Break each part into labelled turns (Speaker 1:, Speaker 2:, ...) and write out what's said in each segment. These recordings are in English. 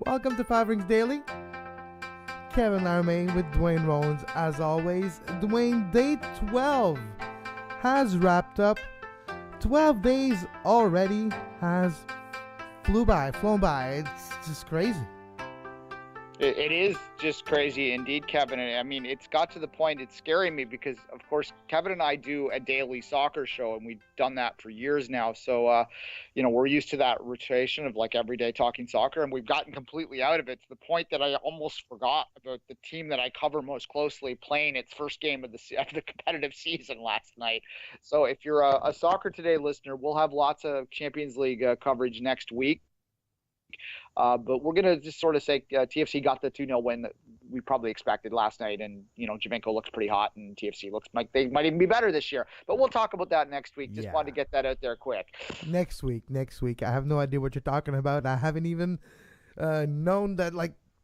Speaker 1: Welcome to Five Rings Daily. Kevin Laramee with Duane Rollins. As always, Duane, day 12 has wrapped up. 12 days already has flown by. It's just crazy.
Speaker 2: It is just crazy indeed, Kevin. I mean, it's got to the point, it's scaring me because, of course, Kevin and I do a daily soccer show, and we've done that for years now. So, we're used to that rotation of like every day talking soccer, and we've gotten completely out of it to the point that I almost forgot about the team that I cover most closely playing its first game of the competitive season last night. So if you're a Soccer Today listener, we'll have lots of Champions League coverage next week. But we're going to just sort of say TFC got the 2-0 win that we probably expected last night. And, Javinko looks pretty hot and TFC looks like they might even be better this year. But we'll talk about that next week. Just wanted to get that out there quick.
Speaker 1: Next week. I have no idea what you're talking about. I haven't even known that,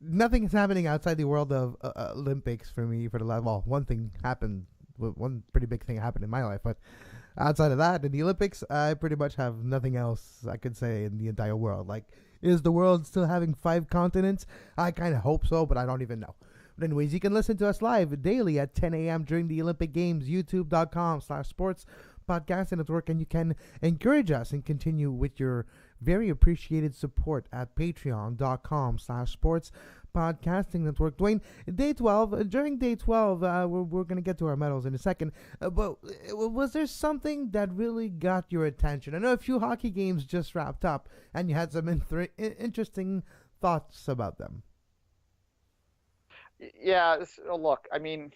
Speaker 1: nothing is happening outside the world of Olympics for me for the last, one pretty big thing happened in my life. But outside of that, in the Olympics, I pretty much have nothing else I could say in the entire world. Is the world still having 5 continents? I kind of hope so, but I don't even know. But anyways, you can listen to us live daily at 10 a.m. during the Olympic Games, youtube.com/sports podcasting network, and you can encourage us and continue with your very appreciated support at patreon.com/sports podcasting network. Duane, day 12, during day 12, we're going to get to our medals in a second, but was there something that really got your attention? I know a few hockey games just wrapped up, and you had some interesting thoughts about them.
Speaker 2: Yeah, look, I mean,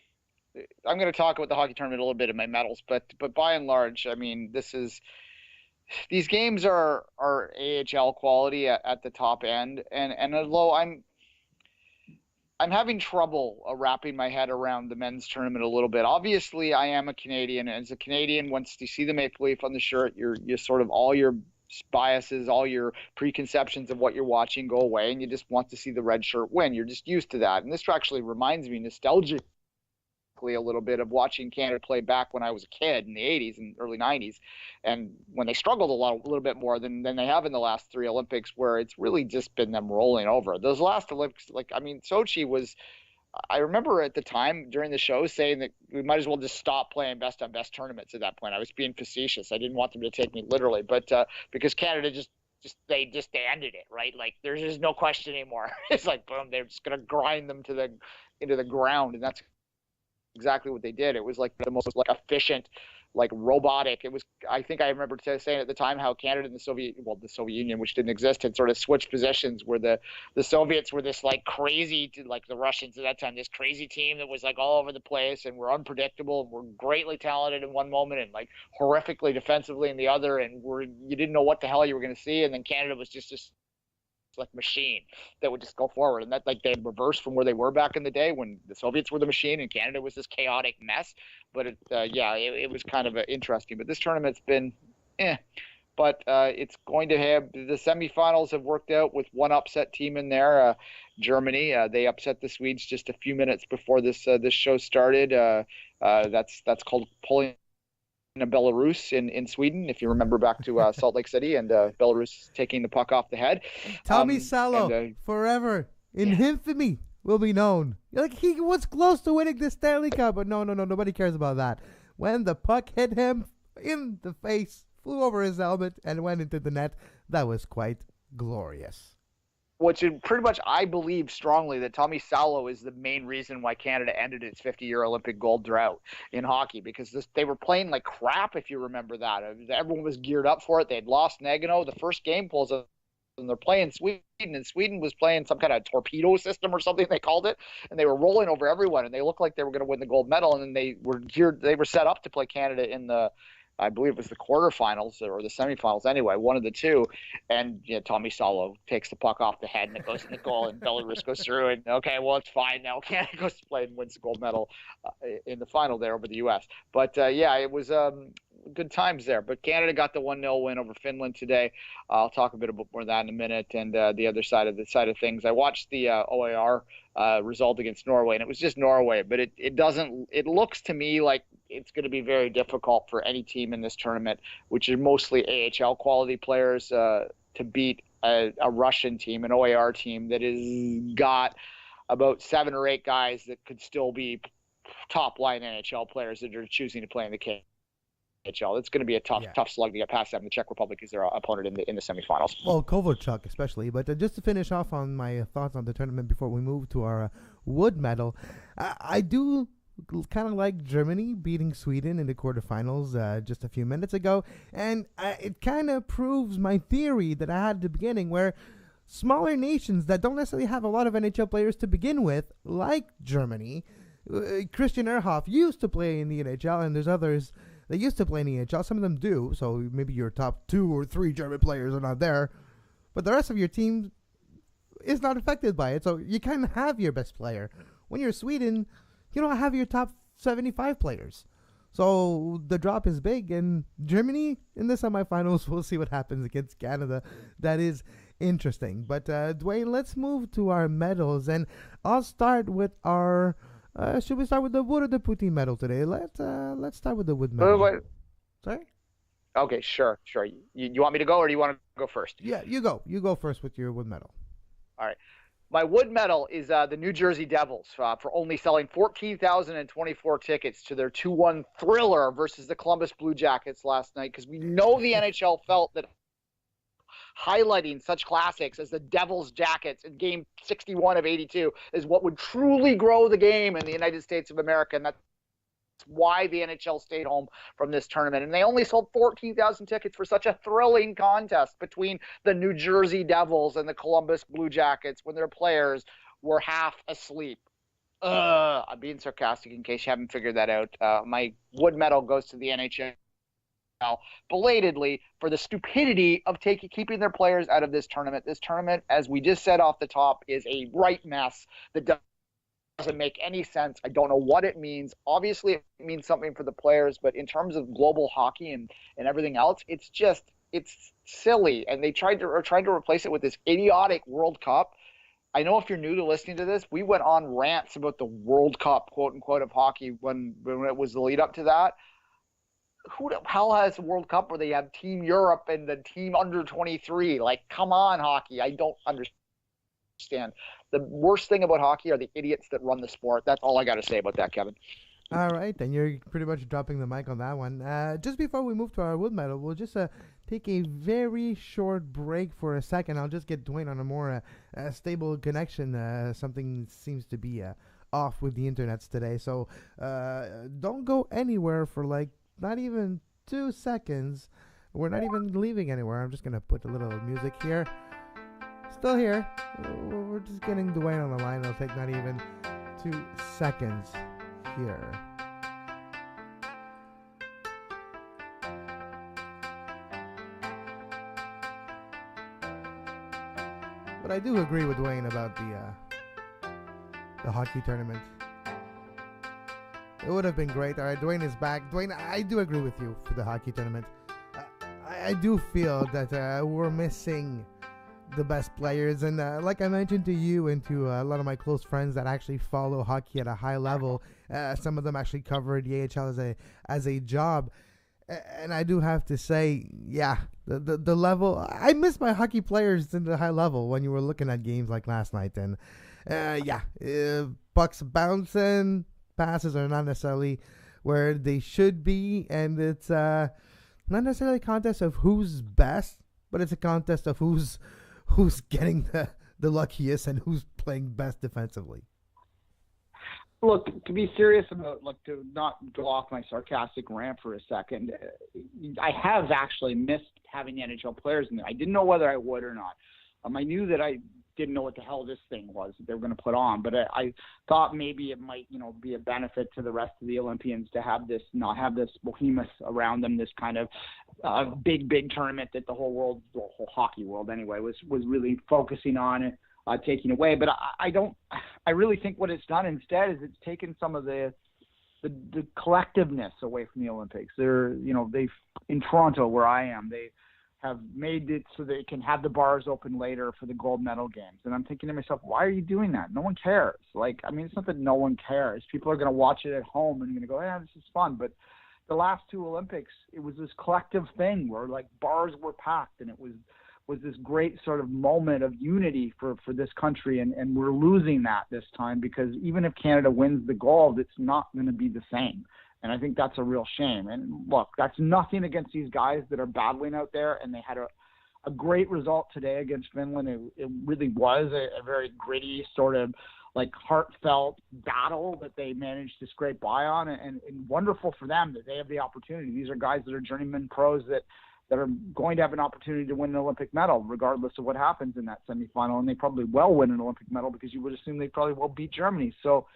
Speaker 2: I'm going to talk about the hockey tournament a little bit in my medals, but by and large, I mean, these games are AHL quality at the top end, and although I'm having trouble wrapping my head around the men's tournament a little bit. Obviously, I am a Canadian, and as a Canadian, once you see the Maple Leaf on the shirt, you're sort of all your biases, all your preconceptions of what you're watching go away, and you just want to see the red shirt win. You're just used to that, and this actually reminds me nostalgically a little bit of watching Canada play back when I was a kid in the 80s and early 90s, and when they struggled a little bit more than they have in the last 3 Olympics, where it's really just been them rolling over. Those last Olympics, Sochi was, I remember at the time during the show saying that we might as well just stop playing best on best tournaments at that point. I was being facetious. I didn't want them to take me literally, but because Canada they ended it, right? Like there's just no question anymore. It's like, boom, they're just going to grind them into the ground, and that's exactly what they did. It was like the most efficient, robotic. It was, I think I remember saying at the time how Canada and the Soviet Union, which didn't exist, had sort of switched positions, where the Soviets were this crazy, like the Russians at that time, this crazy team that was all over the place and were unpredictable and were greatly talented in one moment and horrifically defensively in the other, and you didn't know what the hell you were going to see. And then Canada was just this machine that would just go forward, and that they had reversed from where they were back in the day when the Soviets were the machine and Canada was this chaotic mess. But it was kind of interesting. But this tournament's been but it's going to have the semifinals have worked out with one upset team in there, Germany. They upset the Swedes just a few minutes before this show started. That's called pulling Belarus in Sweden, if you remember back to Salt Lake City, and Belarus taking the puck off the head.
Speaker 1: Tommy Salo, forever in infamy, will be known. He was close to winning the Stanley Cup, but no, nobody cares about that. When the puck hit him in the face, flew over his helmet, and went into the net, that was quite glorious.
Speaker 2: Which pretty much, I believe strongly that Tommy Salo is the main reason why Canada ended its 50-year Olympic gold drought in hockey, because they were playing like crap, if you remember that. Everyone was geared up for it. They had lost Nagano. The first game pulls up, and they're playing Sweden, and Sweden was playing some kind of torpedo system or something, they called it, and they were rolling over everyone, and they looked like they were going to win the gold medal, and then they were set up to play Canada in the, I believe it was the quarterfinals or the semifinals anyway, one of the two. And Tommy Salo takes the puck off the head and it goes in the goal, and Belarus goes through, and okay, well, it's fine now. Canada goes to play and wins the gold medal in the final there over the U.S. But it was good times there. But Canada got the 1-0 win over Finland today. I'll talk a bit more of that in a minute. And the other side of things, I watched the OAR result against Norway, and it was just Norway. But it looks to me like it's going to be very difficult for any team in this tournament, which are mostly AHL quality players, to beat a Russian team, an OAR team that has got about 7 or 8 guys that could still be top line NHL players that are choosing to play in the KHL. It's going to be a tough slug to get past them. The Czech Republic is their opponent in the semifinals.
Speaker 1: Well, Kovalchuk especially. But just to finish off on my thoughts on the tournament before we move to our wood medal, I do kind of like Germany beating Sweden in the quarterfinals just a few minutes ago, and it kind of proves my theory that I had at the beginning, where smaller nations that don't necessarily have a lot of NHL players to begin with, like Germany, Christian Ehrhoff used to play in the NHL, and there's others that used to play in the NHL. Some of them do, so maybe your top 2 or 3 German players are not there, but the rest of your team is not affected by it, so you kind of have your best player. When you're Sweden, you don't have your top 75 players. So the drop is big, and Germany in the semifinals, we'll see what happens against Canada. That is interesting. But Duane, let's move to our medals, and I'll start with our should we start with the wood or the Putin medal today? Let's start with the wood medal.
Speaker 2: Wait.
Speaker 1: Sorry?
Speaker 2: Okay, sure. You want me to go, or do you want to go first?
Speaker 1: Yeah, you go first with your wood medal.
Speaker 2: All right. My wood medal is the New Jersey Devils for only selling 14,024 tickets to their 2-1 thriller versus the Columbus Blue Jackets last night, because we know the NHL felt that highlighting such classics as the Devils Jackets in game 61 of 82 is what would truly grow the game in the United States of America, and that's why the NHL stayed home from this tournament. And they only sold 14,000 tickets for such a thrilling contest between the New Jersey Devils and the Columbus Blue Jackets when their players were half asleep. I'm being sarcastic in case you haven't figured that out. My wood medal goes to the NHL belatedly for the stupidity of keeping their players out of this tournament. This tournament, as we just said off the top, is a right mess that doesn't make any sense. I don't know what it means. Obviously, it means something for the players, but in terms of global hockey and everything else, it's silly. And they are trying to replace it with this idiotic World Cup. I know if you're new to listening to this, we went on rants about the World Cup, quote unquote, of hockey when it was the lead up to that. Who the hell has a World Cup where they have Team Europe and the Team Under 23? Like, come on, hockey. I don't understand. The worst thing about hockey are the idiots that run the sport. That's all I got to say about that, Kevin.
Speaker 1: All right, then you're pretty much dropping the mic on that one. Just before we move to our wood medal, we'll just take a very short break for a second. I'll just get Duane on a more stable connection. Something seems to be off with the internets today. So don't go anywhere for like not even 2 seconds. We're not even leaving anywhere. I'm just going to put a little music here. Still here. We're just getting Duane on the line. It'll take not even 2 seconds here. But I do agree with Duane about the hockey tournament. It would have been great. All right, Duane is back. Duane, I do agree with you for the hockey tournament. I do feel that we're missing the best players, and like I mentioned to you and to a lot of my close friends that actually follow hockey at a high level, some of them actually cover the AHL as a job, and I do have to say, yeah, the level. I miss my hockey players in the high level when you were looking at games like last night, and pucks bouncing, passes are not necessarily where they should be, and it's not necessarily a contest of who's best, but it's a contest of who's getting the luckiest and who's playing best defensively.
Speaker 3: Look, to be serious about, to not go off my sarcastic rant for a second, I have actually missed having the NHL players in there. I didn't know whether I would or not. I knew that I didn't know what the hell this thing was that they were going to put on, but I thought maybe it might, be a benefit to the rest of the Olympians to have this, not have this behemoth around them, this kind of big tournament that the whole hockey world anyway was really focusing on and taking away. But I really think what it's done instead is it's taken some of the collectiveness away from the Olympics. They've in Toronto where I am, they have made it so they can have the bars open later for the gold medal games. And I'm thinking to myself, why are you doing that? No one cares. It's not that no one cares. People are going to watch it at home and going to go, yeah, this is fun. But the last 2 Olympics, it was this collective thing where bars were packed and it was was this great sort of moment of unity for this country, and we're losing that this time, because even if Canada wins the gold, it's not going to be the same. And I think that's a real shame. And look, that's nothing against these guys that are battling out there, and they had a great result today against Finland. It really was a very gritty sort of like heartfelt battle that they managed to scrape by on, and wonderful for them that they have the opportunity. These are guys that are journeyman pros that are going to have an opportunity to win an Olympic medal regardless of what happens in that semifinal, and they probably will win an Olympic medal, because you would assume they probably will beat Germany. So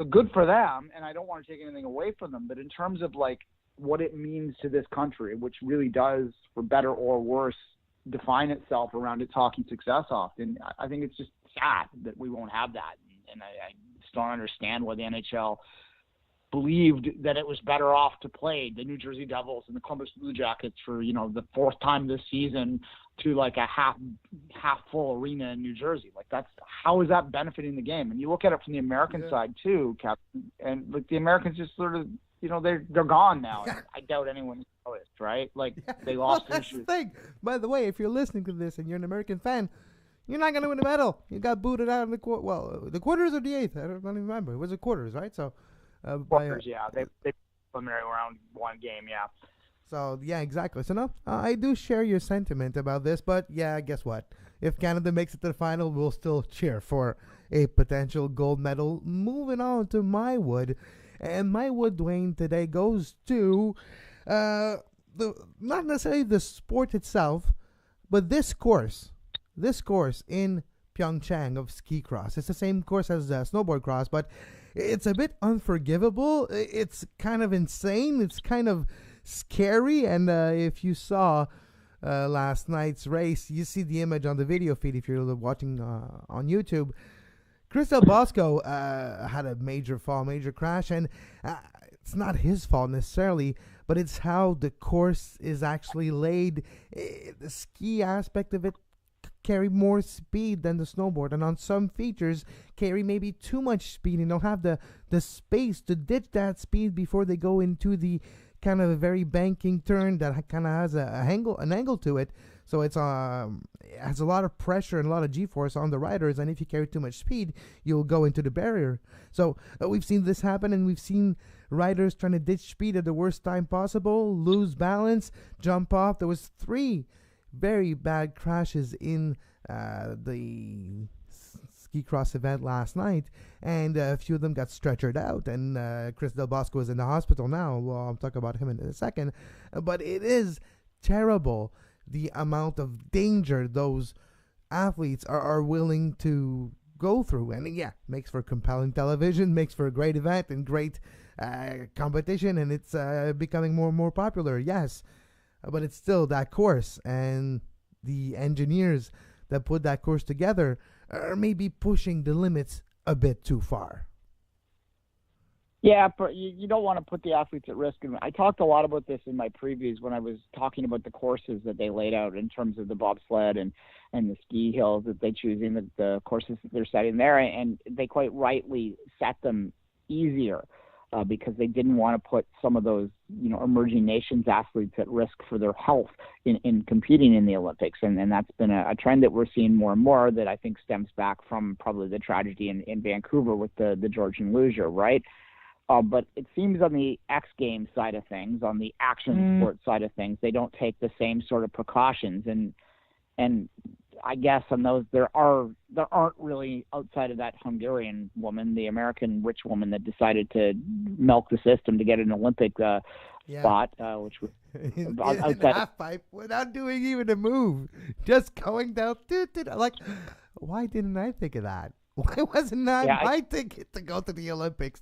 Speaker 3: good for them, and I don't want to take anything away from them, but in terms of like what it means to this country, which really does, for better or worse, define itself around its hockey success often, I think it's just sad that we won't have that. And I just don't understand why the NHL believed that it was better off to play the New Jersey Devils and the Columbus Blue Jackets for, the fourth time this season to like a half full arena in New Jersey. Like, how is that benefiting the game? And you look at it from the American side too, Captain, and like the Americans just sort of, they're gone now. Yeah. I doubt anyone noticed, right? Like they lost.
Speaker 1: Well, that's the thing. By the way, if you're listening to this and you're an American fan, you're not going to win the medal. You got booted out in the the quarters or the eighth. I don't even remember. It was the quarters, right? So,
Speaker 3: quarters, yeah. They preliminary around one game, yeah.
Speaker 1: So, yeah, exactly. So, no, I do share your sentiment about this, but, yeah, guess what? If Canada makes it to the final, we'll still cheer for a potential gold medal. Moving on to my wood. And my wood, Duane, today goes to not necessarily the sport itself, but this course in PyeongChang of ski cross. It's the same course as snowboard cross, but it's a bit unforgivable. It's kind of insane. It's kind of scary. And if you saw last night's race, you see the image on the video feed if you're watching on YouTube. Chris Del Bosco had a major fall, major crash, and it's not his fault necessarily, but it's how the course is actually laid. The ski aspect of it carry more speed than the snowboard, and on some features carry maybe too much speed and don't have the space to ditch that speed before they go into the kind of a very banking turn that kind of has an angle to it. So it has a lot of pressure and a lot of G-force on the riders, and if you carry too much speed, you'll go into the barrier. So we've seen this happen, and we've seen riders trying to ditch speed at the worst time possible, lose balance, jump off. There was 3 very bad crashes in the ski cross event last night, and a few of them got stretchered out, and Chris Del Bosco is in the hospital now. Well, I'll talk about him in a second, but it is terrible the amount of danger those athletes are willing to go through, and yeah, makes for compelling television, makes for a great event and great competition, and it's becoming more and more popular, yes. But it's still that course, and the engineers that put that course together are maybe pushing the limits a bit too far.
Speaker 3: Yeah, but you don't want to put the athletes at risk. And I talked a lot about this in my previews when I was talking about the courses that they laid out in terms of the bobsled and the ski hills that they choose in the courses that they're setting there. And they quite rightly set them easier. Because they didn't want to put some of those, emerging nations athletes at risk for their health in competing in the Olympics. And that's been a trend that we're seeing more and more that I think stems back from probably the tragedy in Vancouver with the Georgian luger, right? But it seems on the X Games side of things, on the action sport side of things, they don't take the same sort of precautions. And I guess on those there aren't really, outside of that Hungarian woman, the American rich woman that decided to milk the system to get an Olympic spot, which was
Speaker 1: outside half pipe without doing even a move, just going down. Like, why didn't I think of that? Why wasn't that my ticket to go to the Olympics?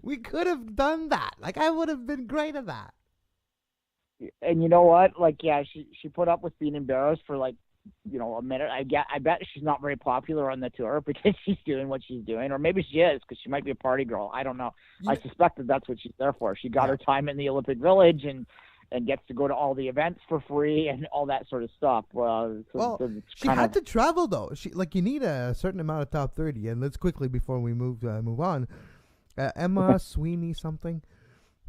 Speaker 1: We could have done that. Like, I would have been great at that.
Speaker 3: And you know what? Like, yeah, she put up with being embarrassed for like, a minute. I bet she's not very popular on the tour because she's doing what she's doing, or maybe she is because she might be a party girl. I don't know. Yeah. I suspect that that's what she's there for. She got her time in the Olympic Village and gets to go to all the events for free and all that sort of stuff.
Speaker 1: She had to travel though. You need a certain amount of top 30. And let's quickly, before we move on, Emma Sweeney something.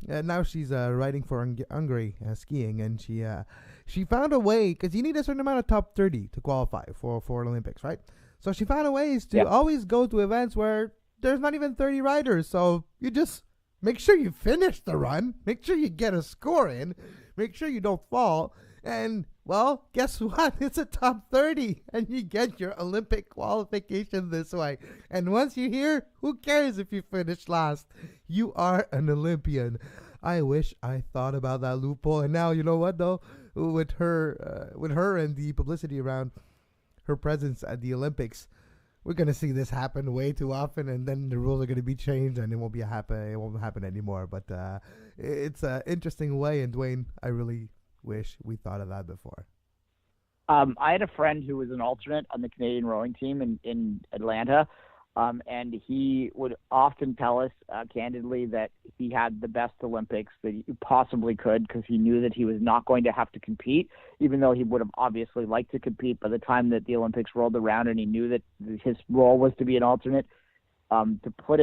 Speaker 1: Now she's riding for Hungary skiing, and she found a way, because you need a certain amount of top 30 to qualify for Olympics, right? So she found a ways to always go to events where there's not even 30 riders. So you just make sure you finish the run, make sure you get a score in, make sure you don't fall, and, well, guess what? It's a top 30, and you get your Olympic qualification this way. And once you're here, who cares if you finish last? You are an Olympian. I wish I thought about that loophole. And now, you know what, though? With her and the publicity around her presence at the Olympics, we're going to see this happen way too often, and then the rules are going to be changed, and it won't happen anymore. But it's an interesting way, and Duane, I really wish we thought of that before.
Speaker 3: I had a friend who was an alternate on the Canadian rowing team in Atlanta, and he would often tell us candidly that he had the best Olympics that he possibly could, because he knew that he was not going to have to compete, even though he would have obviously liked to compete by the time that the Olympics rolled around, and he knew that his role was to be an alternate. To put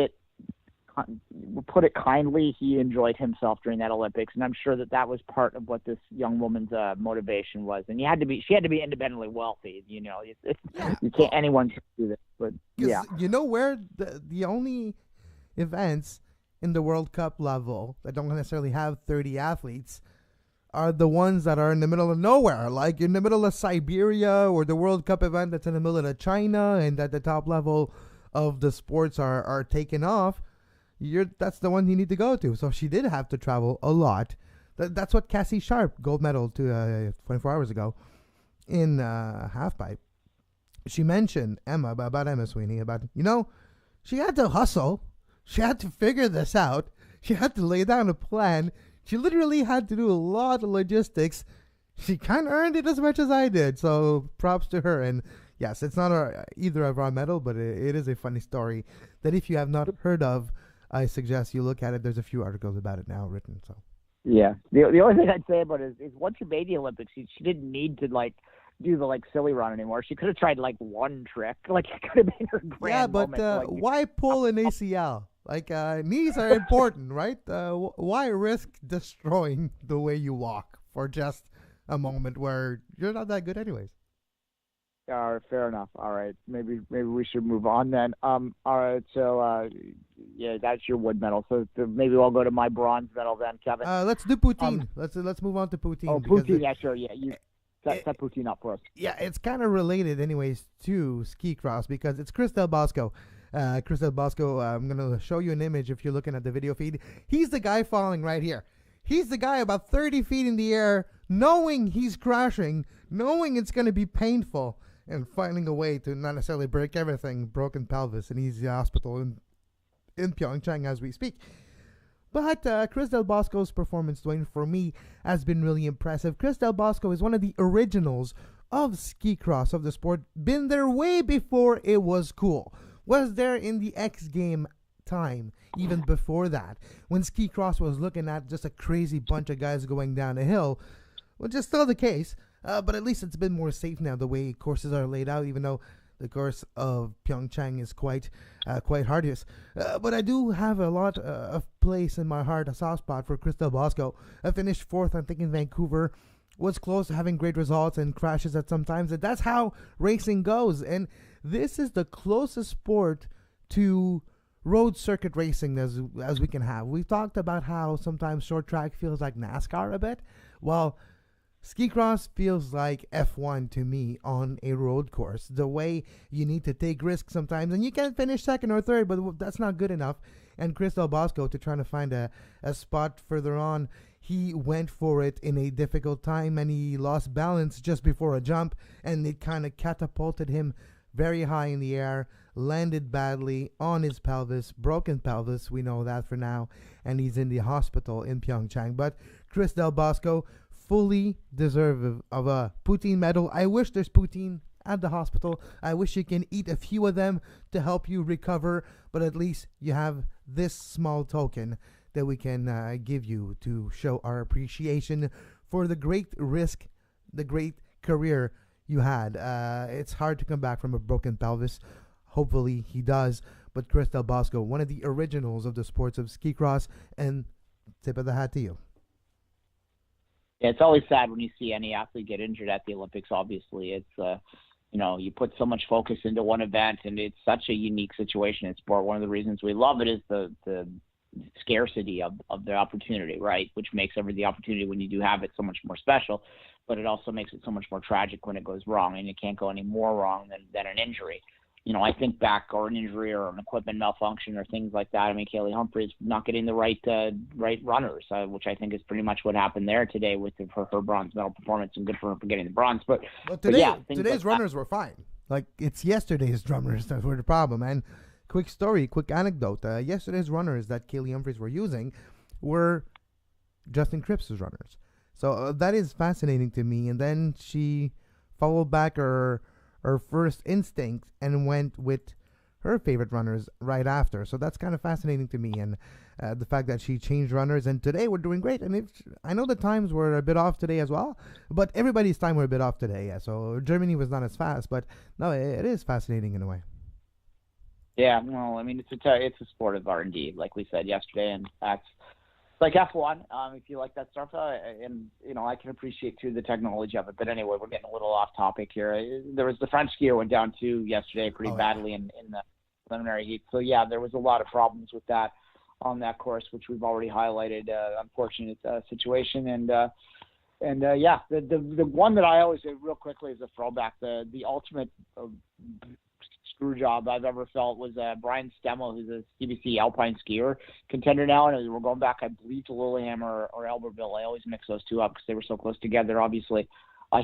Speaker 3: it kindly, he enjoyed himself during that Olympics, and I'm sure that was part of what this young woman's motivation was. And she had to be independently wealthy. You know, you can't anyone can do this. But yeah,
Speaker 1: you know where the only events in the World Cup level that don't necessarily have 30 athletes are the ones that are in the middle of nowhere, like in the middle of Siberia, or the World Cup event that's in the middle of China, and at the top level of the sports are taken off. That's the one you need to go to. So she did have to travel a lot. That's what Cassie Sharp, gold medal 24 hours ago in halfpipe. She mentioned about Emma Sweeney, about, she had to hustle. She had to figure this out. She had to lay down a plan. She literally had to do a lot of logistics. She kind of earned it as much as I did. So props to her. And yes, it's not either of our medal, but it is a funny story that if you have not heard of, I suggest you look at it. There's a few articles about it now written. So
Speaker 3: yeah, the only thing I'd say about it is once she made the Olympics, she didn't need to do the silly run anymore. She could have tried one trick. It could have been her grand moment.
Speaker 1: Yeah, but why pull an ACL? Knees are important, right? Why risk destroying the way you walk for just a moment where you're not that good anyways?
Speaker 3: Fair enough. All right, maybe we should move on then. All right, so yeah, that's your wood medal. So maybe I'll go to my bronze medal then, Kevin.
Speaker 1: Let's do poutine. Let's move on to poutine.
Speaker 3: Oh, poutine, yeah, sure, yeah. You set poutine up for us.
Speaker 1: Yeah, it's kind of related, anyways, to ski cross because it's Chris Del Bosco. Chris Del Bosco. I'm gonna show you an image if you're looking at the video feed. He's the guy falling right here. He's the guy about 30 feet in the air, knowing he's crashing, knowing it's gonna be painful, and finding a way to not necessarily break everything, broken pelvis, and he's in the hospital in PyeongChang as we speak. But Chris Del Bosco's performance, Duane, for me, has been really impressive. Chris Del Bosco is one of the originals of ski cross, of the sport. Been there way before it was cool. Was there in the X Game time, even before that, when ski cross was looking at just a crazy bunch of guys going down a hill, which is still the case. But at least it's been more safe now, the way courses are laid out, even though the course of PyeongChang is quite arduous. But I do have a lot of place in my heart, a soft spot for Chris Del Bosco. I finished fourth, I think, in Vancouver. Was close to having great results and crashes at some times. And that's how racing goes. And this is the closest sport to road circuit racing as we can have. We've talked about how sometimes short track feels like NASCAR a bit. Well, ski cross feels like F1 to me on a road course. The way you need to take risks sometimes, and you can finish second or third, but that's not good enough. And Chris Del Bosco, to trying to find a spot further on, he went for it in a difficult time, and he lost balance just before a jump, and it kind of catapulted him very high in the air, landed badly on his pelvis, broken pelvis, we know that for now, and he's in the hospital in PyeongChang. But Chris Del Bosco, fully deserve of a poutine medal. I wish there's poutine at the hospital. I wish you can eat a few of them to help you recover, but at least you have this small token that we can give you to show our appreciation for the great risk, the great career you had. It's hard to come back from a broken pelvis. Hopefully he does. But Chris Del Bosco, one of the originals of the sports of ski cross, and tip of the hat to you.
Speaker 3: Yeah, it's always sad when you see any athlete get injured at the Olympics. Obviously, it's you put so much focus into one event, and it's such a unique situation in sport. One of the reasons we love it is the scarcity of the opportunity, right? Which makes the opportunity when you do have it so much more special, but it also makes it so much more tragic when it goes wrong, and it can't go any more wrong than an injury. I think back, or an injury or an equipment malfunction or things like that. I mean, Kaylee Humphries not getting the right runners, which I think is pretty much what happened there today with her bronze medal performance, and good for her for getting the bronze. But
Speaker 1: today's runners were fine. Like, it's yesterday's runners that were the problem. And quick anecdote. Yesterday's runners that Kaylee Humphries were using were Justin Cripps's runners. So that is fascinating to me. And then she followed back her first instinct and went with her favorite runners right after. So that's kind of fascinating to me. And the fact that she changed runners, and today we're doing great. And I know the times were a bit off today as well, but everybody's time were a bit off today. Yeah. So Germany was not as fast, but no, it is fascinating in a way.
Speaker 3: Yeah, well, I mean, it's a sport of R&D, like we said yesterday, and that's like F1. If you like that stuff, and I can appreciate too the technology of it. But anyway, we're getting a little off topic here. There was the French skier went down too yesterday pretty badly in the preliminary heat. So yeah, there was a lot of problems with that on that course, which we've already highlighted. Unfortunate situation, and the one that I always say real quickly is a throwback. The ultimate screw job I've ever felt was Brian Stemmel, who's a CBC alpine skier contender now, and we're going back, I believe, to Lillehammer or Albertville. I always mix those two up because they were so close together. Obviously,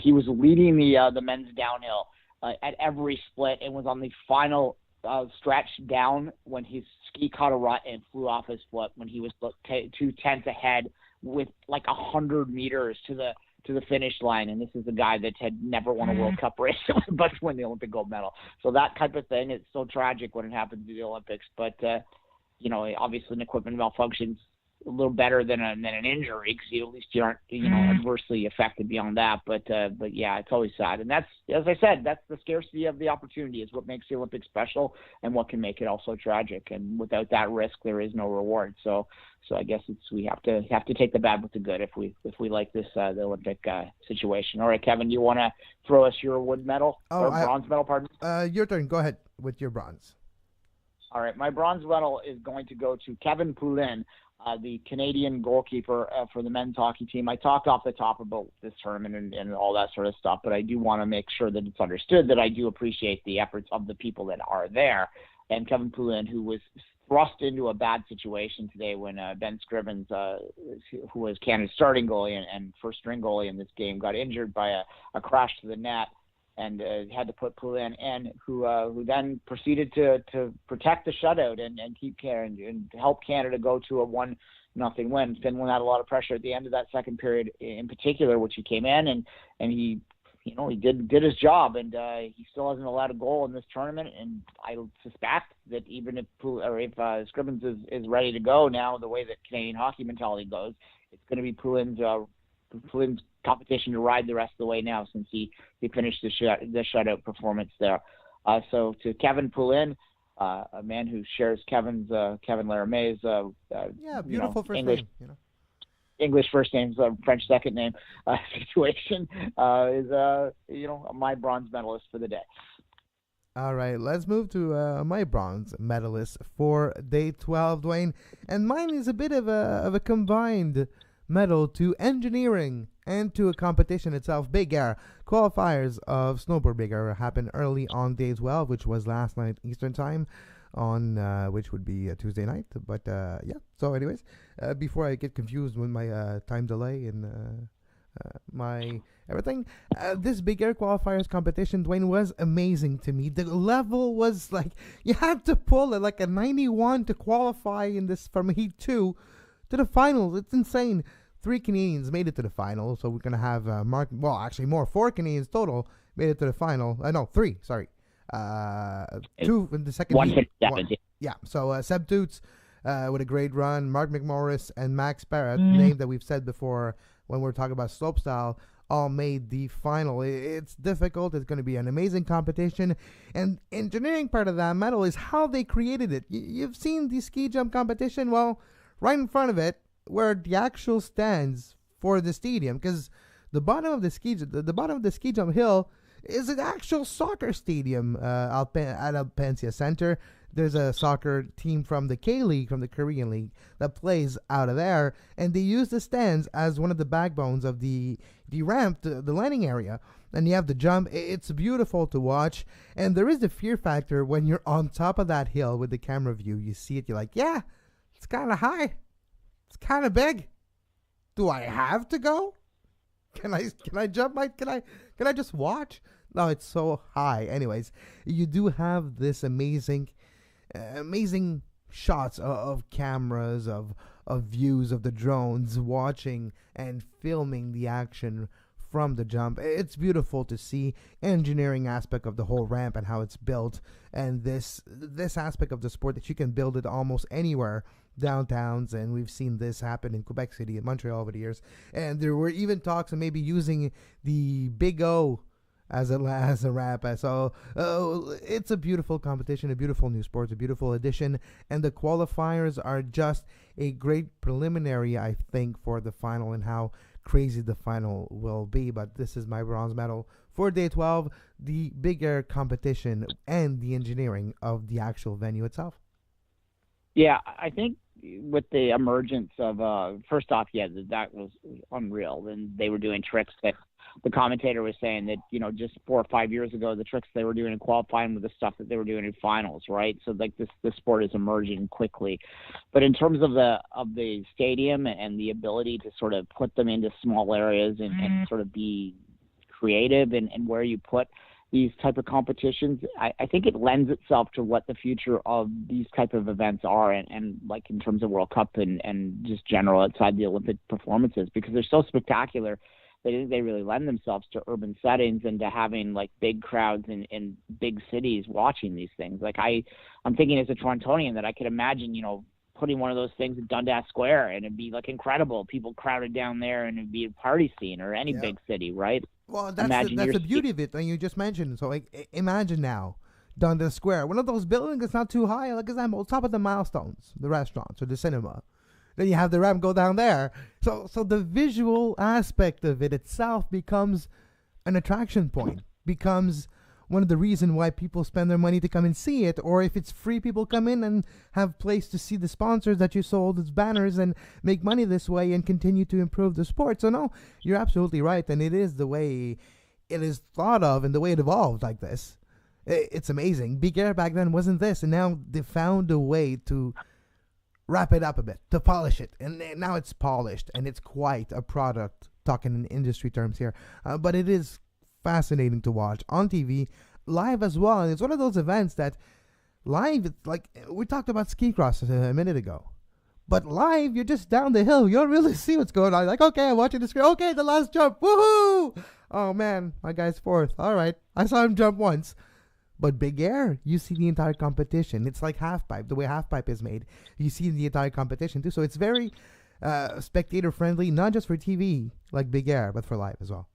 Speaker 3: he was leading the men's downhill at every split, and was on the final stretch down when his ski caught a rut and flew off his foot when he was 2/10 ahead with like 100 meters to the finish line. And this is a guy that had never won a World Cup race but won the Olympic gold medal. So that type of thing, it's so tragic when it happens in the Olympics. But obviously an equipment malfunction's a little better than an injury, because at least you aren't adversely affected beyond that. But yeah, it's always sad. And that's, as I said, that's the scarcity of the opportunity is what makes the Olympics special, and what can make it also tragic. And without that risk, there is no reward. So I guess we have to take the bad with the good if we like this the Olympic situation. All right, Kevin, you want to throw us your wood medal or bronze medal? Pardon.
Speaker 1: Your turn. Go ahead with your bronze.
Speaker 3: All right, my bronze medal is going to go to Kevin Poulin, the Canadian goalkeeper for the men's hockey team. I talked off the top about this tournament and all that sort of stuff, but I do want to make sure that it's understood that I do appreciate the efforts of the people that are there. And Kevin Poulin, who was thrust into a bad situation today when Ben Scrivens, who was Canada's starting goalie and first string goalie in this game, got injured by a crash to the net, and had to put Poulin in, who then proceeded to protect the shutout and keep Canada and help Canada go to a 1-0 win. Finland had a lot of pressure at the end of that second period, in particular, which he came in and he did his job, and he still hasn't allowed a goal in this tournament. And I suspect that even if Scrivens is ready to go now, the way that Canadian hockey mentality goes, it's going to be Poulin's competition to ride the rest of the way now, since he finished the shutout performance there. So to Kevin Poulin, a man who shares Kevin Laramee's
Speaker 1: beautiful first
Speaker 3: English
Speaker 1: name,
Speaker 3: English first name's French second name situation, is my bronze medalist for the day.
Speaker 1: All right, let's move to my bronze medalist for day 12, Duane. And mine is a bit of a combined medal to engineering and to a competition itself. Big Air qualifiers of snowboard Big Air happened early on day 12, which was last night Eastern time, on which would be a Tuesday night. But yeah, so anyways, before I get confused with my time delay and my everything, this Big Air qualifiers competition, Duane, was amazing to me. The level was like, you had to pull it like a 91 to qualify in this from Heat 2 to the finals. It's insane. 3 Canadians made it to the final, so we're gonna have more. 4 Canadians total made it to the final. No, 3. Sorry, 2 in the second. Yeah. So Seb Toots with a great run. Mark McMorris and Max Barrett, name that we've said before when we're talking about slopestyle, all made the final. It's difficult. It's going to be an amazing competition. And engineering part of that medal is how they created it. You've seen the ski jump competition. Well, right in front of it, where the actual stands for the stadium, because the bottom of the ski jump hill is an actual soccer stadium at Alpensia Center. There's a soccer team from the K-League, from the Korean League, that plays out of there, and they use the stands as one of the backbones of the ramp, the landing area. And you have the jump. It's beautiful to watch, and there is the fear factor when you're on top of that hill with the camera view. You see it, you're like, yeah, it's kind of high, it's kind of big. Do I have to go? Can I jump? Can I just watch? No, it's so high. Anyways, you do have this amazing shots of cameras, of views of the drones watching and filming the action from the jump. It's beautiful to see engineering aspect of the whole ramp and how it's built, and this aspect of the sport that you can build it almost anywhere downtowns, and we've seen this happen in Quebec City and Montreal over the years. And there were even talks of maybe using the Big O as a ramp. So it's a beautiful competition, a beautiful new sport, a beautiful addition, and the qualifiers are just a great preliminary, I think, for the final and how crazy the final will be. But this is my bronze medal for day 12, the big air competition and the engineering of the actual venue itself.
Speaker 3: Yeah, I think with the emergence of first off, yeah, that was unreal, and they were doing tricks that the commentator was saying that, you know, just 4 or 5 years ago, the tricks they were doing in qualifying with the stuff that they were doing in finals, right? So like this sport is emerging quickly. But in terms of the stadium and the ability to sort of put them into small areas and sort of be creative and where you put these type of competitions, I think it lends itself to what the future of these type of events are, and like in terms of World Cup and just general outside the Olympic performances, because they're so spectacular. They really lend themselves to urban settings and to having like big crowds in big cities watching these things. Like I'm thinking as a Torontonian that I could imagine, you know, putting one of those things at Dundas Square, and it'd be like incredible. People crowded down there, and it'd be a party scene, or any big city, right?
Speaker 1: Well, that's the beauty of it, and you just mentioned. So like, imagine now, Dundas Square, one of those buildings that's not too high, like example, top of the Milestones, the restaurants or the cinema. Then you have the ramp go down there. So the visual aspect of it itself becomes an attraction point, becomes one of the reasons why people spend their money to come and see it. Or if it's free, people come in and have place to see the sponsors that you sold as banners and make money this way and continue to improve the sport. So no, you're absolutely right. And it is the way it is thought of and the way it evolved like this. It's amazing. Big Air back then wasn't this. And now they found a way to wrap it up a bit, to polish it, and now it's polished, and it's quite a product, talking in industry terms here, but it is fascinating to watch on TV, live as well. And it's one of those events that live, it's like we talked about ski cross a minute ago, but live you're just down the hill, you don't really see what's going on. Like, okay, I'm watching the screen, okay, the last jump, woohoo, oh man, my guy's fourth, all right, I saw him jump once. But Big Air, you see the entire competition. It's like halfpipe, the way halfpipe is made. You see the entire competition too. So it's very spectator friendly, not just for TV like Big Air, but for live as well.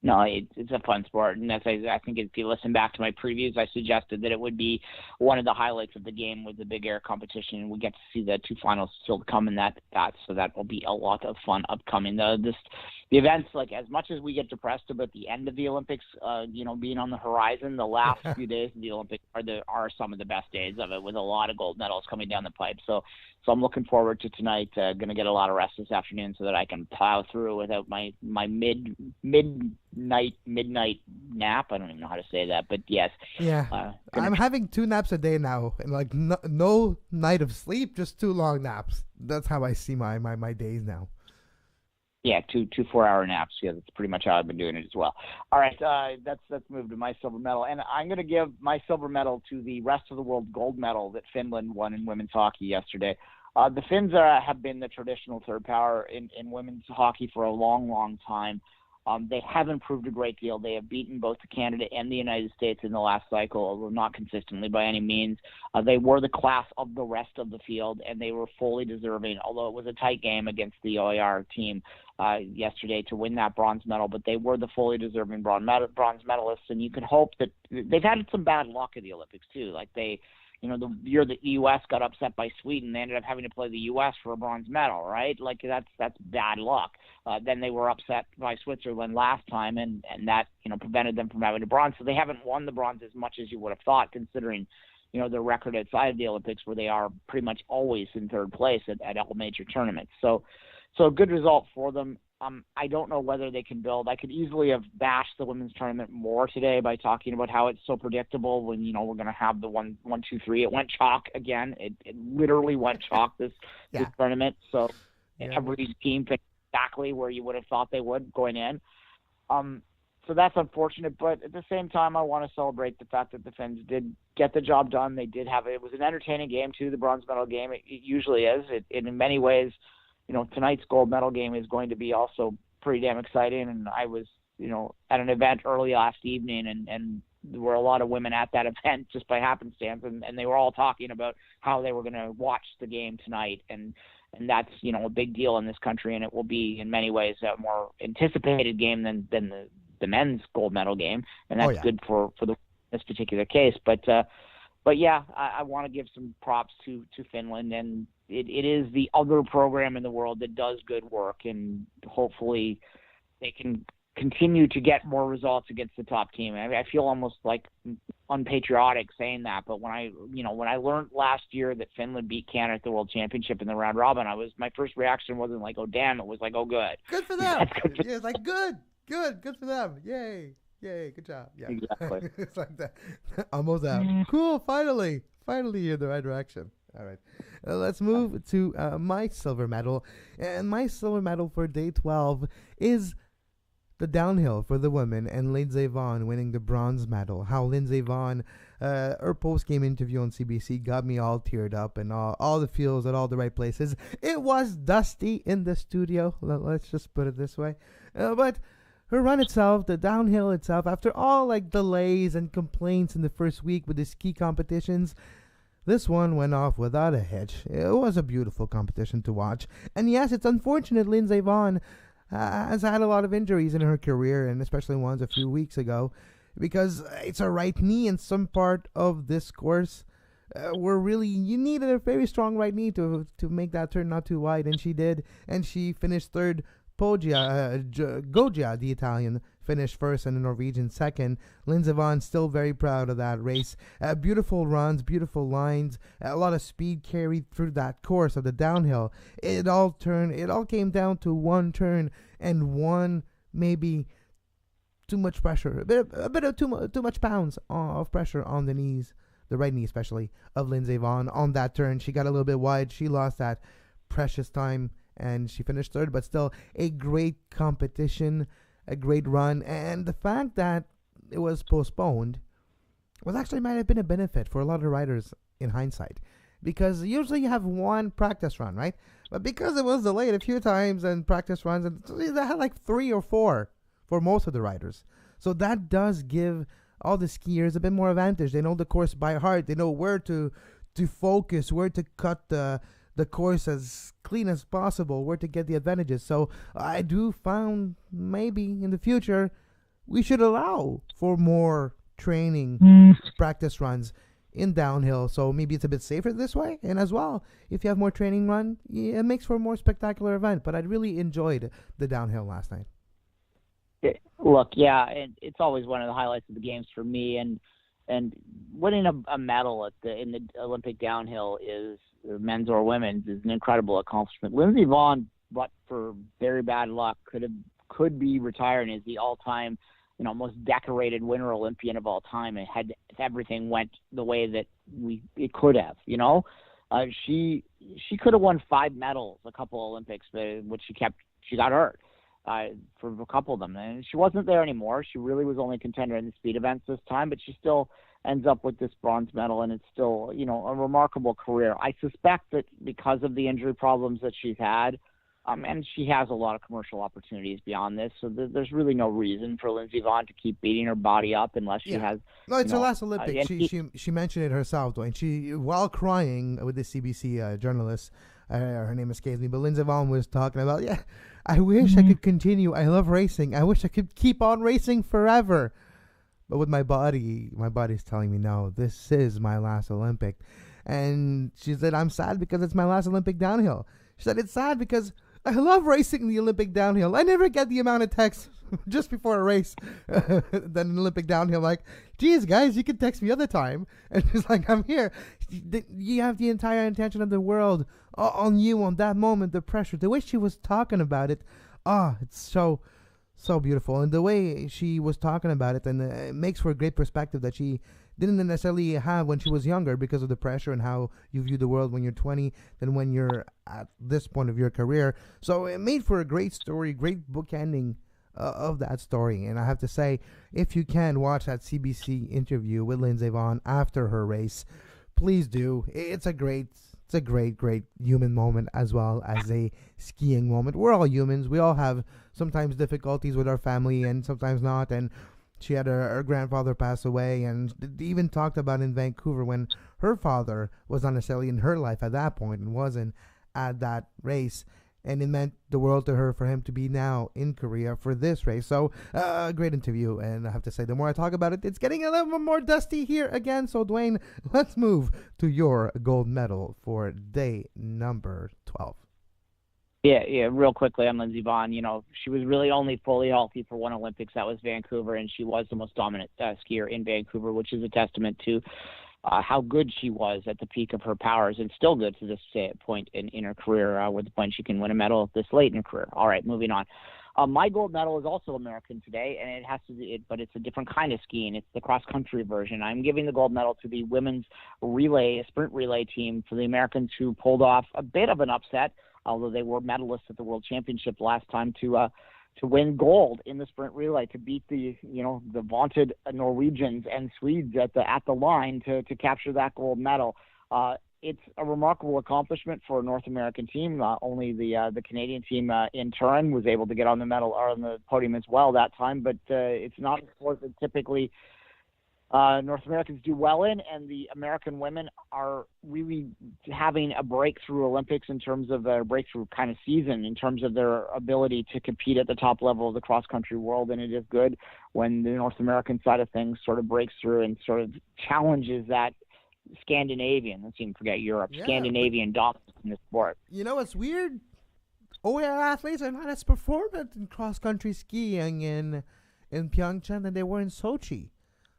Speaker 3: No, it's a fun sport, and I think if you listen back to my previews, I suggested that it would be one of the highlights of the game with the Big Air competition, and we get to see the two finals still come in that, so that will be a lot of fun upcoming. The events, like as much as we get depressed about the end of the Olympics, being on the horizon, the last few days of the Olympics are some of the best days of it, with a lot of gold medals coming down the pipe. So I'm looking forward to tonight. Going to get a lot of rest this afternoon so that I can plow through without my midnight nap. I don't even know how to say that, but yes.
Speaker 1: Yeah, I'm having 2 naps a day now, and like no night of sleep, just 2 long naps. That's how I see my days now.
Speaker 3: Yeah, 2 4-hour naps. Yeah, that's pretty much how I've been doing it as well. All right, let's move to my silver medal, and I'm going to give my silver medal to the rest of the world gold medal that Finland won in women's hockey yesterday. The Finns have been the traditional third power in women's hockey for a long, long time. They have improved a great deal. They have beaten both Canada and the United States in the last cycle, although not consistently by any means. They were the class of the rest of the field, and they were fully deserving, although it was a tight game against the OER team yesterday to win that bronze medal. But they were the fully deserving bronze medalists, and you can hope that they've had some bad luck at the Olympics too. Like they the year that the U.S. got upset by Sweden, they ended up having to play the U.S. for a bronze medal, right? Like that's bad luck. Then they were upset by Switzerland last time, and that prevented them from having a bronze. So they haven't won the bronze as much as you would have thought, considering their record outside of the Olympics, where they are pretty much always in third place at all major tournaments. So a good result for them. I don't know whether they can build. I could easily have bashed the women's tournament more today by talking about how it's so predictable when, we're going to have the 1, 2, 3. It went chalk again. It literally went chalk this tournament. So every team picked exactly where you would have thought they would going in. So that's unfortunate, but at the same time, I want to celebrate the fact that the Finns did get the job done. They did have it was an entertaining game too, the bronze medal game. It usually is. It in many ways, tonight's gold medal game is going to be also pretty damn exciting. And I was, at an event early last evening, and there were a lot of women at that event just by happenstance, and they were all talking about how they were going to watch the game tonight. And that's, a big deal in this country, and it will be in many ways a more anticipated game than the men's gold medal game. And that's good for this particular case. But yeah, I want to give some props to Finland, and it is the other program in the world that does good work, and hopefully they can continue to get more results against the top team. I feel almost like unpatriotic saying that, but when I learned last year that Finland beat Canada at the World Championship in the round robin, my first reaction wasn't like, oh damn, it was like, oh good.
Speaker 1: Good for them. Yeah, it's like good for them. Yay, good job. Yeah,
Speaker 3: exactly.
Speaker 1: It's like that. Almost out. Cool. Finally you're in the right direction. All right, let's move to my silver medal, and my silver medal for day 12 is the downhill for the women, and Lindsey Vonn winning the bronze medal. How Lindsey Vonn, her post-game interview on CBC got me all teared up, and all the feels at all the right places. It was dusty in the studio, let's just put it this way, but her run itself, the downhill itself, after all delays and complaints in the first week with the ski competitions, this one went off without a hitch. It was a beautiful competition to watch. And yes, it's unfortunate Lindsey Vonn has had a lot of injuries in her career, and especially ones a few weeks ago, because it's her right knee in some part of this course where really you needed a very strong right knee to make that turn not too wide, and she did, and she finished third. Goggia, the Italian, finished first and the Norwegian second. Lindsey Vonn still very proud of that race. Beautiful runs, beautiful lines, a lot of speed carried through that course of the downhill. It all came down to one turn and one maybe too much pressure, a bit of too much pounds of pressure on the knees, the right knee especially, of Lindsey Vonn on that turn. She got a little bit wide. She lost that precious time, and she finished third, but still a great competition, a great run. And the fact that it was postponed might have been a benefit for a lot of riders in hindsight, because usually you have one practice run, right? But because it was delayed a few times and practice runs, and they had 3 or 4 for most of the riders. So that does give all the skiers a bit more advantage. They know the course by heart. They know where to focus, where to cut the course as clean as possible, where to get the advantages. So I do found maybe in the future we should allow for more training practice runs in downhill. So maybe it's a bit safer this way. And as well, if you have more training run, it makes for a more spectacular event. But I really enjoyed the downhill last night.
Speaker 3: Look, yeah, and it's always one of the highlights of the games for me. And winning a medal in the Olympic downhill is, men's or women's, is an incredible accomplishment. Lindsey Vonn, but for very bad luck, could be retiring as the all-time, most decorated Winter Olympian of all time. If everything went the way that it could have. She could have won 5 medals a couple Olympics, but she got hurt for a couple of them, and she wasn't there anymore. She really was only a contender in the speed events this time, but she still ends up with this bronze medal, and it's still, a remarkable career. I suspect that because of the injury problems that she's had, and she has a lot of commercial opportunities beyond this, so there's really no reason for Lindsey Vonn to keep beating her body up unless she has.
Speaker 1: No, it's her last Olympics. She mentioned it herself, Duane. She, while crying with the CBC journalist, her name escapes me, but Lindsey Vonn was talking about, I wish I could continue. I love racing. I wish I could keep on racing forever. But with my body's telling me, no, this is my last Olympic. And she said, I'm sad because it's my last Olympic downhill. She said, it's sad because I love racing the Olympic downhill. I never get the amount of texts just before a race than an Olympic downhill. Like, geez, guys, you can text me other time. And she's like, I'm here. You have the entire intention of the world on you on that moment, the pressure. The way she was talking about it, it's so beautiful. And the way she was talking about it, and it makes for a great perspective that she didn't necessarily have when she was younger because of the pressure and how you view the world when you're 20 than when you're at this point of your career. So it made for a great story, great bookending of that story. And I have to say, if you can watch that CBC interview with Lindsey Vonn after her race, please do. It's a great human moment as well as a skiing moment. We're all humans. We all have sometimes difficulties with our family and sometimes not. And she had her grandfather pass away, and even talked about in Vancouver when her father was not necessarily in her life at that point and wasn't at that race. And it meant the world to her for him to be now in Korea for this race. So, great interview. And I have to say, the more I talk about it, it's getting a little bit more dusty here again. So, Duane, let's move to your gold medal for day number 12.
Speaker 3: Yeah, real quickly on Lindsey Vonn. She was really only fully healthy for one Olympics. That was Vancouver, and she was the most dominant skier in Vancouver, which is a testament to how good she was at the peak of her powers, and still good to this point in her career, with the point she can win a medal this late in her career. All right, moving on. My gold medal is also American today, and but it's a different kind of skiing. It's the cross-country version. I'm giving the gold medal to the women's sprint relay team, for the Americans who pulled off a bit of an upset, although they were medalists at the World Championship last time, to win gold in the sprint relay, to beat the vaunted Norwegians and Swedes at the line to capture that gold medal. It's a remarkable accomplishment for a North American team. Only the Canadian team in turn was able to get on the podium as well that time, but it's not a sport that typically North Americans do well in, and the American women are really having a breakthrough Olympics in terms of a breakthrough kind of season in terms of their ability to compete at the top level of the cross-country world. And it is good when the North American side of things sort of breaks through and sort of challenges that Scandinavian, let's even forget Europe, Scandinavian dominance in the sport.
Speaker 1: It's weird. OAR athletes are not as performant in cross-country skiing in PyeongChang than they were in Sochi.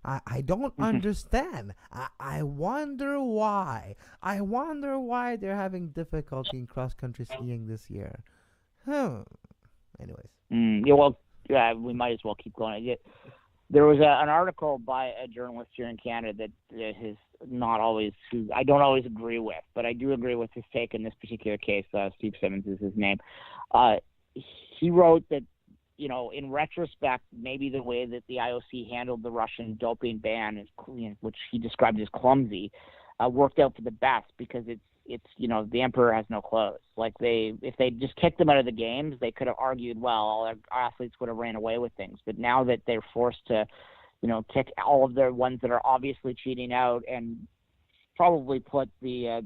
Speaker 1: I don't understand. I wonder why. I wonder why they're having difficulty in cross-country skiing this year. Anyways.
Speaker 3: We might as well keep going. There was an article by a journalist here in Canada that is not always who I don't always agree with, but I do agree with his take in this particular case. Steve Simmons is his name. He wrote that, in retrospect, maybe the way that the IOC handled the Russian doping ban, which he described as clumsy, worked out for the best, because it's the emperor has no clothes. Like, if they just kicked them out of the games, they could have argued, well, all our athletes would have ran away with things. But now that they're forced to, kick all of their ones that are obviously cheating out, and probably put the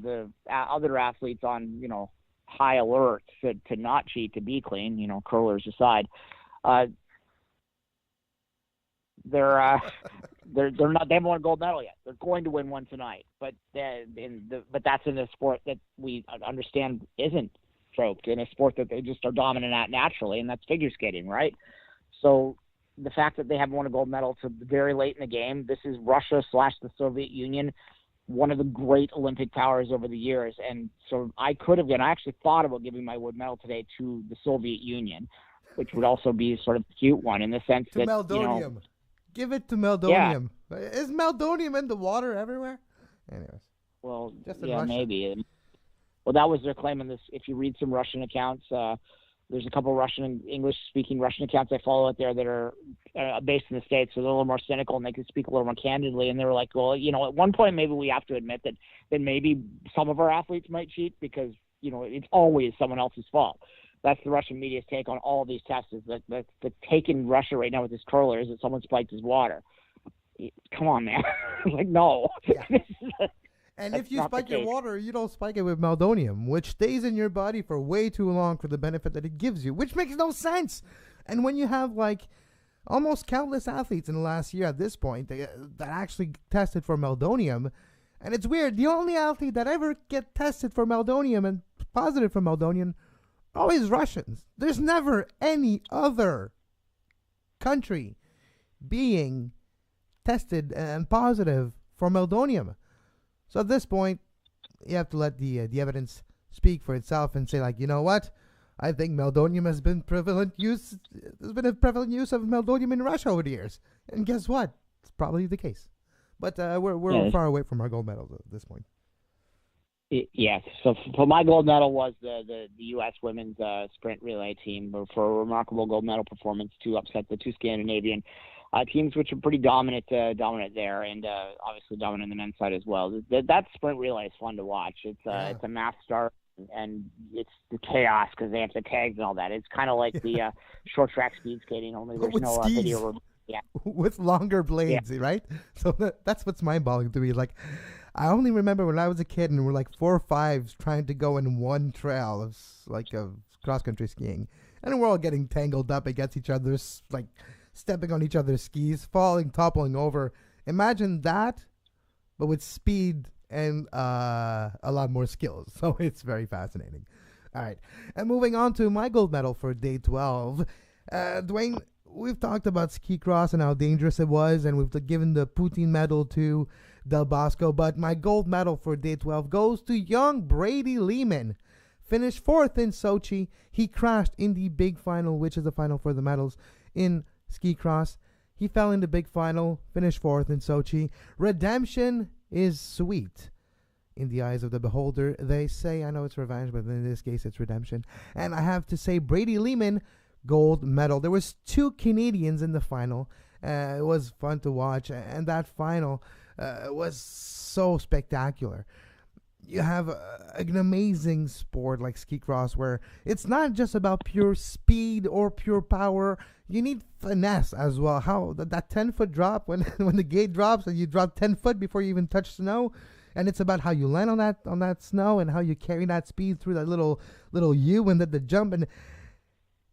Speaker 3: other athletes on, high alert to not cheat, to be clean, curlers aside. They're not. They haven't won a gold medal yet. They're going to win one tonight, but that's in a sport that we understand isn't stroked, in a sport that they just are dominant at naturally, and that's figure skating, right? So the fact that they haven't won a gold medal to very late in the game, this is Russia / the Soviet Union, one of the great Olympic powers over the years, and so I actually thought about giving my gold medal today to the Soviet Union, which would also be sort of a cute one in the sense that
Speaker 1: Meldonium. Give it to Meldonium. Yeah. Is Meldonium in the water everywhere? Anyways.
Speaker 3: Well, maybe. Well, that was their claim in this. If you read some Russian accounts, there's a couple of English-speaking Russian accounts I follow out there that are based in the States, so they're a little more cynical and they can speak a little more candidly. And they were like, well, at one point maybe we have to admit that maybe some of our athletes might cheat because, it's always someone else's fault. That's the Russian media's take on all of these tests. Is that the take in Russia right now with this curler is that someone spiked his water. Come on, man. Like, no.
Speaker 1: Yeah. And if you spike your water, you don't spike it with Meldonium, which stays in your body for way too long for the benefit that it gives you, which makes no sense. And when you have, almost countless athletes in the last year at this point that actually tested for meldonium. And it's weird. The only athlete that ever get tested for meldonium and positive for meldonium are always Russians. There's never any other country being tested and positive for meldonium. So at this point, you have to let the evidence speak for itself and say, like, you know what? I think meldonium has been prevalent use. There's been a prevalent use of meldonium in Russia over the years, and guess what? It's probably the case. But we're far away from our gold medals at this point.
Speaker 4: Yes. So for my gold medal was the U.S. women's sprint relay team for a remarkable gold medal performance to upset the two Scandinavian teams, which are pretty dominant there, and obviously dominant on the men's side as well. That sprint relay is fun to watch. It's a mass start, and it's the chaos because they have the tags and all that. It's kind of like the short track speed skating, only there's no video. Yeah.
Speaker 1: With longer blades, right? So that's what's mind-boggling to me. Like, I only remember when I was a kid and we're like 4 or 5 trying to go in one trail of cross-country skiing, and we're all getting tangled up against each other's, like, stepping on each other's skis, falling, toppling over. Imagine that, but with speed and a lot more skills. So it's very fascinating. All right, and moving on to my gold medal for day 12, Duane. We've talked about ski cross and how dangerous it was, and we've given the Putin medal to Del Bosco, but my gold medal for day 12 goes to young Brady Lehman. Finished 4th in Sochi. He crashed in the big final, which is the final for the medals in ski cross. He fell in the big final, finished 4th in Sochi. Redemption is sweet in the eyes of the beholder. They say, I know it's revenge, but in this case it's redemption. And I have to say, Brady Lehman, gold medal. There was 2 Canadians in the final. It was fun to watch, and that final was so spectacular. You have an amazing sport like ski cross where it's not just about pure speed or pure power. You need finesse as well. How that 10-foot drop when the gate drops and you drop 10 foot before you even touch snow, and it's about how you land on that snow and how you carry that speed through that little U and the jump. And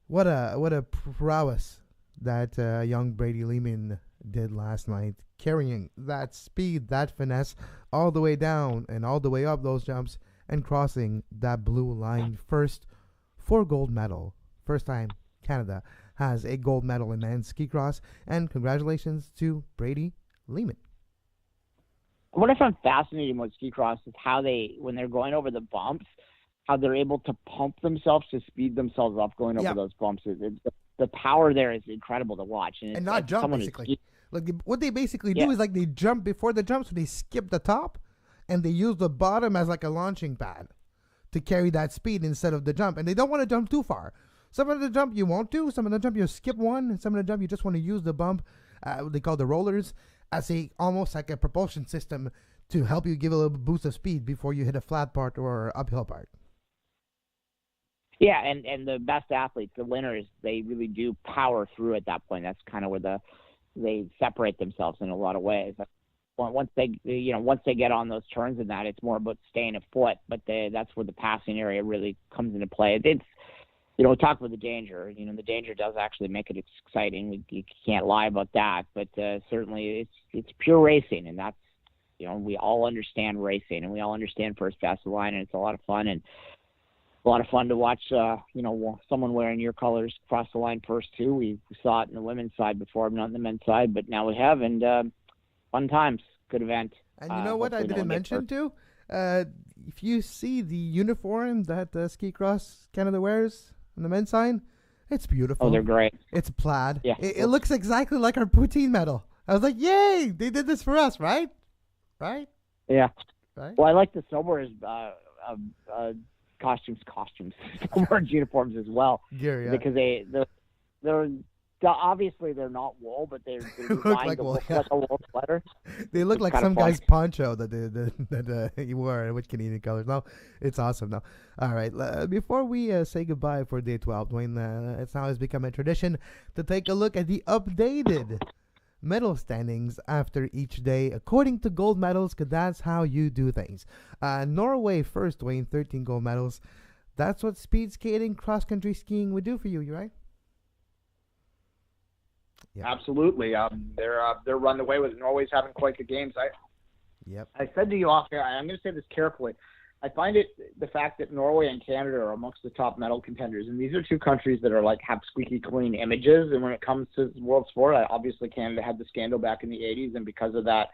Speaker 1: what a prowess that young Brady Lehman did last night, carrying that speed, that finesse, all the way down and all the way up those jumps and crossing that blue line first for gold medal. First time Canada has a gold medal in men's ski cross, and congratulations to Brady Lehman.
Speaker 4: What I found fascinating with ski cross is how when they're going over the bumps, how they're able to pump themselves to speed themselves up going over those bumps. The power there is incredible to watch.
Speaker 1: And not jump, basically. Like what they basically do is like they jump before the jump, so they skip the top, and they use the bottom as like a launching pad to carry that speed instead of the jump. And they don't want to jump too far. Some of the jump you won't do. Some of the jump you skip one. And some of the jump you just want to use the bump, what they call the rollers, as almost like a propulsion system to help you give a little boost of speed before you hit a flat part or uphill part.
Speaker 4: Yeah, and the best athletes, the winners, they really do power through at that point. That's kind of where they separate themselves in a lot of ways. Once they get on those turns and that, it's more about staying afoot. But that's where the passing area really comes into play. It's talk about the danger. The danger does actually make it exciting. You can't lie about that. But certainly it's pure racing, and that's we all understand racing, and we all understand first pass the line, and it's a lot of fun and a lot of fun to watch, someone wearing your colors cross the line first, too. We saw it in the women's side before, not in the men's side, but now we have, and fun times, good event.
Speaker 1: And you know what I didn't mention, too? If you see the uniform that Ski Cross Canada wears on the men's side, it's beautiful.
Speaker 4: Oh, they're great.
Speaker 1: It's plaid.
Speaker 4: Yeah.
Speaker 1: It looks exactly like our Poutine medal. I was like, yay, they did this for us, right? Right?
Speaker 4: Yeah.
Speaker 1: Right?
Speaker 4: Well, I like the snowboarders' costumes, snowboard uniforms as well.
Speaker 1: Yeah.
Speaker 4: Because they're obviously they're not wool, but they're designed
Speaker 1: like
Speaker 4: to
Speaker 1: wool,
Speaker 4: look like a wool sweater.
Speaker 1: They look like some guy's poncho that he wore with Canadian colors. No, it's awesome. No, all right. Before we say goodbye for day 12, Duane, it's now has become a tradition to take a look at the updated medal standings after each day according to gold medals, because that's how you do things. Norway first, Duane, 13 gold medals. That's what speed skating, cross-country skiing would do for you, right? Yep.
Speaker 3: Absolutely. They're run away with it. Norway's having quite the games. I said to you off here, I'm going to say this carefully. I find it the fact that Norway and Canada are amongst the top medal contenders, and these are two countries that are have squeaky clean images. And when it comes to world sport, obviously Canada had the scandal back in the 80s, and because of that,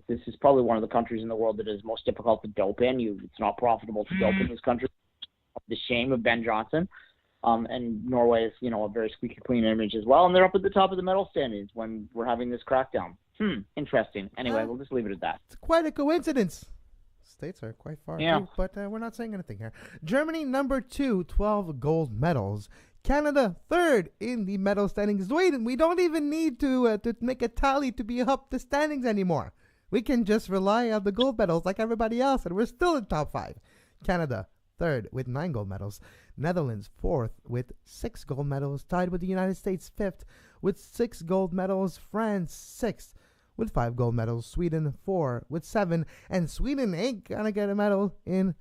Speaker 3: this is probably one of the countries in the world that is most difficult to dope in. It's not profitable to dope in this country. The shame of Ben Johnson. And Norway is, a very squeaky clean image as well, and they're up at the top of the medal standings when we're having this crackdown. Interesting. Anyway, we'll just leave it at that.
Speaker 1: It's quite a coincidence. States are quite far,
Speaker 3: yeah.
Speaker 1: Too, but we're not saying anything here. Germany, number 2, 12 gold medals. Canada, 3rd in the medal standings. Duane, we don't even need to make a tally to be up the standings anymore. We can just rely on the gold medals like everybody else, and we're still in top 5. Canada, 3rd with 9 gold medals. Netherlands, 4th with 6 gold medals. Tied with the United States, 5th with 6 gold medals. France, 6th with 5 gold medals. Sweden, 4 with 7. And Sweden ain't gonna get a medal in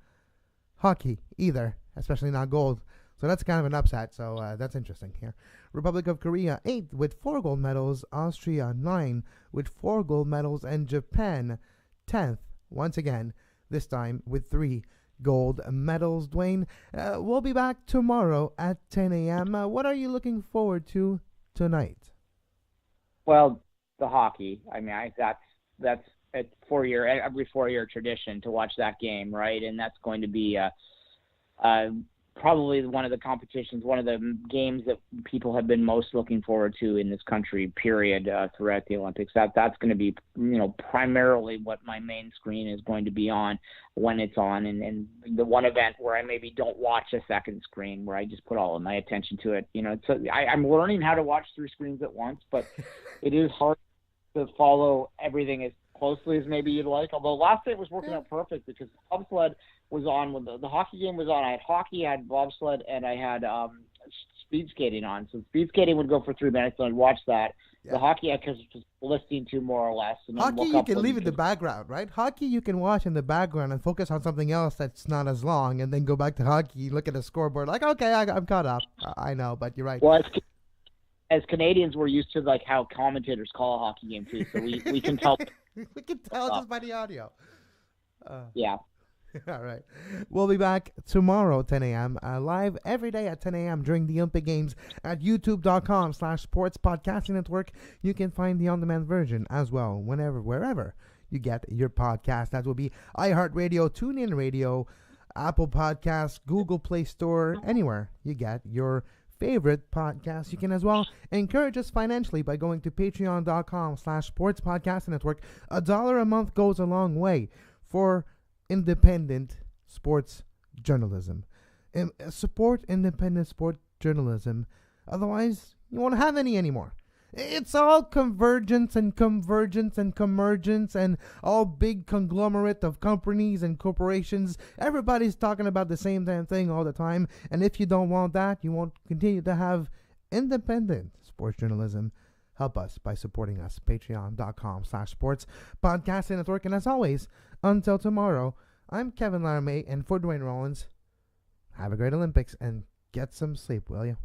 Speaker 1: hockey either, especially not gold. So that's kind of an upset. So that's interesting here. Republic of Korea, 8th with 4 gold medals. Austria, 9 with 4 gold medals. And Japan, 10th, once again, this time with 3 gold medals. Duane, we'll be back tomorrow at 10 a.m. What are you looking forward to tonight?
Speaker 4: Well, the hockey. I mean, that's every 4-year tradition to watch that game, right? And that's going to be probably one of the competitions, one of the games that people have been most looking forward to in this country, period, throughout the Olympics. That's going to be, primarily what my main screen is going to be on when it's on, and the one event where I maybe don't watch a second screen, where I just put all of my attention to it. I'm learning how to watch 3 screens at once, but it is hard to follow everything as closely as maybe you'd like. Although last night was working out perfect because bobsled was on when the hockey game was on. I had hockey, I had bobsled, and I had speed skating on. So speed skating would go for 3 minutes, and I'd watch that. Yeah. The hockey I was just listening to more or less. And
Speaker 1: hockey you can leave in the background, right? Hockey you can watch in the background and focus on something else that's not as long, and then go back to hockey, look at the scoreboard, like, okay, I'm caught up. I know, but you're right.
Speaker 4: Well, as Canadians, we're used to how commentators call a hockey game too, so we can tell.
Speaker 1: We can tell just by the audio.
Speaker 4: Yeah.
Speaker 1: All right. We'll be back tomorrow, 10 a.m., live every day at 10 a.m. during the Olympic Games at youtube.com/sports podcasting network. You can find the on-demand version as well wherever you get your podcast. That will be iHeartRadio, TuneIn Radio, Apple Podcasts, Google Play Store, anywhere you get your favorite podcast. You can as well encourage us financially by going to patreon.com/sports podcasting network. $1 a month goes a long way for independent sports journalism. Support independent sport journalism. Otherwise, you won't have any anymore. It's all convergence and convergence and all big conglomerate of companies and corporations. Everybody's talking about the same damn thing all the time. And if you don't want that, you won't continue to have independent sports journalism. Help us by supporting us. Patreon.com/sports podcasting network. And as always, until tomorrow, I'm Kevin Laramee, and for Duane Rollins, have a great Olympics and get some sleep, will you?